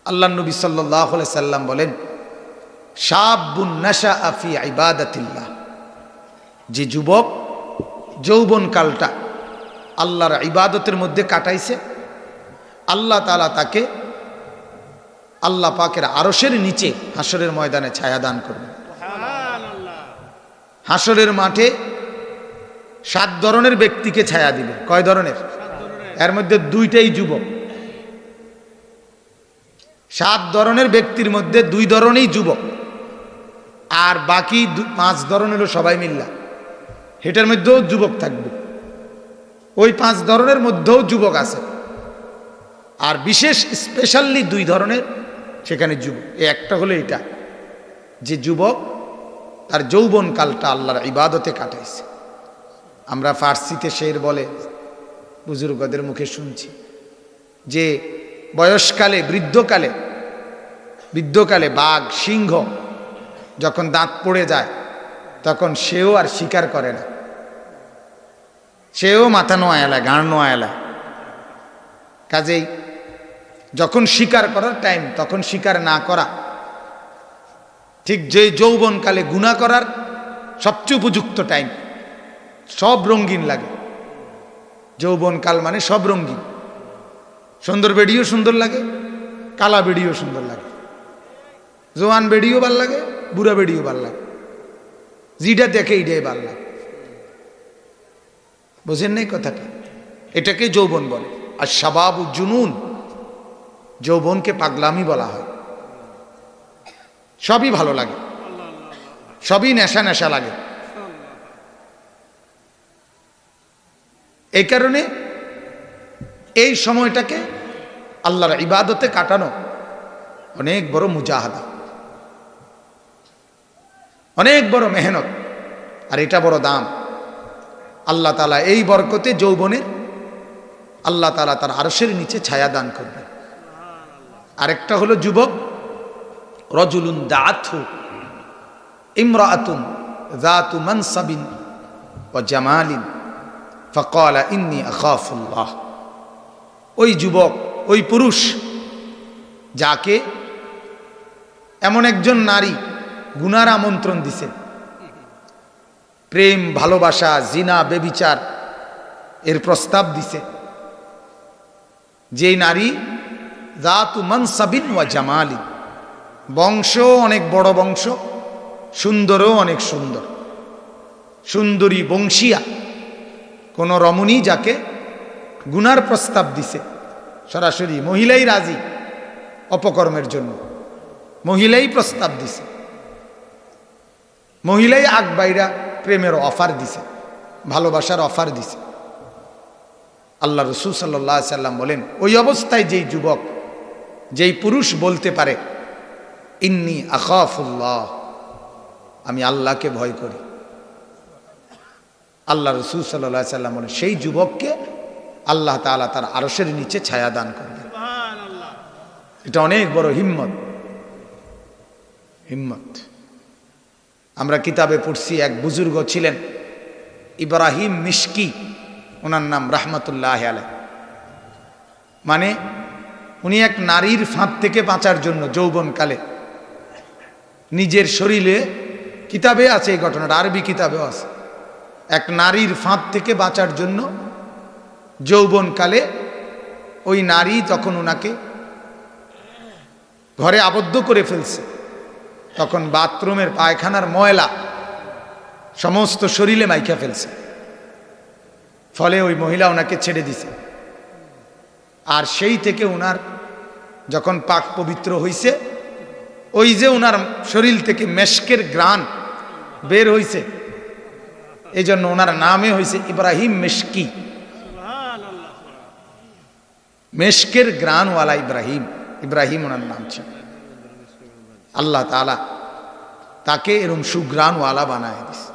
আল্লাহ নবী সাল্লাল্লাহু আলাইহি সাল্লাম বলেন, শাবুন নাশাআ ফি ইবাদাতিল্লাহ, যে যুবক যৌবনকালটা আল্লাহর ইবাদতের মধ্যে কাটাইছে, আল্লাহ তাআলা তাকে আল্লাহ পাকের আরশের নিচে হাসরের ময়দানে ছায়া দান করবেন। হাসরের মাঠে 7 ধরনের ব্যক্তিকে ছায়া দিবে। কয় ধরনের? এর মধ্যে 2টাই যুবক। 7 ধরনের ব্যক্তির মধ্যে 2 ধরনেরই যুবক, আর বাকি 5 ধরনেরও সবাই মিল্লা। হেটার মধ্যেও যুবক থাকবে, ওই 5 ধরনের মধ্যেও যুবক আছে, আর বিশেষ স্পেশালি 2 ধরনের সেখানে যুবক। একটা হলো এটা, যে যুবক তার যৌবনকালটা আল্লাহর ইবাদতে কাটাইছে। আমরা ফার্সিতে শের বলে বুজুর্গদের মুখে শুনছি যে বয়সকালে বৃদ্ধকালে বাঘ সিংহ যখন দাঁত পড়ে যায় তখন সেও আর শিকার করে না, সেও মাথা নোয়ালায়, গাঁড় নোয়ালায়। কাজেই যখন শিকার করার টাইম তখন শিকার না করা, ঠিক যে যৌবনকালে গুনাহ করার সবচেয়ে উপযুক্ত টাইম। সব রঙিন লাগে, যৌবনকাল মানে সব রঙিন। সুন্দর বেডিও সুন্দর লাগে, কালা বেডিও সুন্দর লাগে, জোয়ান বেডিও ভাল লাগে, বুড়া বেডিও ভাল লাগে, যেটা দেখে এটাই ভাল লাগে। বোঝেন নাই কথাটা? এটাকে যৌবন বলে। আর শাবাবু জুনুন, যৌবনকে পাগলামি বলা হয়। সবই ভালো লাগে, সবই নেশা নেশা লাগে। এই কারণে এই সময়টাকে আল্লাহর ইবাদতে কাটানো অনেক বড় মুজাহাদা, অনেক বড় মেহনত, আর এটা বড় দাম। আল্লাহ তাআলা এই বরকতে যৌবনের আল্লাহ তাআলা তার আরশের নিচে ছায়া দান করবেন। আরেকটা হলো যুবক, রজুলুন দাআতহু ইমরাআতুন যাতু মানসাবিন ওয়া জামালিন ফাকালা ইন্নী আখাফুল্লাহ। ওই যুবক, ওই পুরুষ যাকে এমন একজন নারী গুনার আমন্ত্রণ দিছে, প্রেম ভালোবাসা জিনা বেবিচার এর প্রস্তাব দিছে, যেই নারী যাতু মানসাবিন ওয়া জামালিন, বংশ অনেক বড় বংশ, সুন্দরও অনেক সুন্দর, সুন্দরী বংশিয়া কোন রমণী যাকে গুনার প্রস্তাব দিছে, সরাসরি মহিলাই রাজি অপকর্মের জন্য, মহিলাই প্রস্তাব দিছে, মহিলাই আগ বাইরা প্রেমের অফার দিছে, ভালোবাসার অফার দিছে। আল্লাহ রাসূল সাল্লাল্লাহু আলাইহি সাল্লাম বলেন, ওই অবস্থায় যেই যুবক, যেই পুরুষ বলতে পারে ইন্নী আখাফুল্লাহ, আমি আল্লাহকে ভয় করি, আল্লাহ রাসূল সাল্লাল্লাহু আলাইহি সাল্লাম বলেন সেই যুবককে আল্লাহ তাআলা তার আরশের নিচে ছায়া দান করবেন। সুবহানাল্লাহ। এটা অনেক বড় হিম্মত। আমরা কিতাবে পড়ছি, এক বুজুর্গ ছিলেন ইব্রাহিম মিশকি, ওনার নাম রাহমাতুল্লাহ আলাইহি। মানে উনি এক নারীর ফাঁদ থেকে বাঁচার জন্য যৌবনকালে নিজের শরীরে, কিতাবে আছে এই ঘটনাটা, আরবি কিতাবেও আছে, এক নারীর ফাঁদ থেকে বাঁচার জন্য যৌবনকালে ওই নারী তখন ওনাকে ঘরে আবদ্ধ করে ফেলছে, তখন বাথরুমের পায়খানার ময়লা সমস্ত শরীরে মাইখা ফেলছে, ফলে ওই মহিলা ওনাকে ছেড়ে দিছে। আর সেই থেকে ওনার যখন পাক পবিত্র হইছে, ওই যে ওনার শরীর থেকে মেশকের গ্রান বের হইছে, এই জন্য ওনার নামে হয়েছে ইব্রাহিম মিশকি, মেশকের গ্রানওয়ালা ইব্রাহিম ওনার নাম ছিল। আল্লাহ তাআলা তাকে এরকম সুগ্রানওয়ালা বানায় দিছে।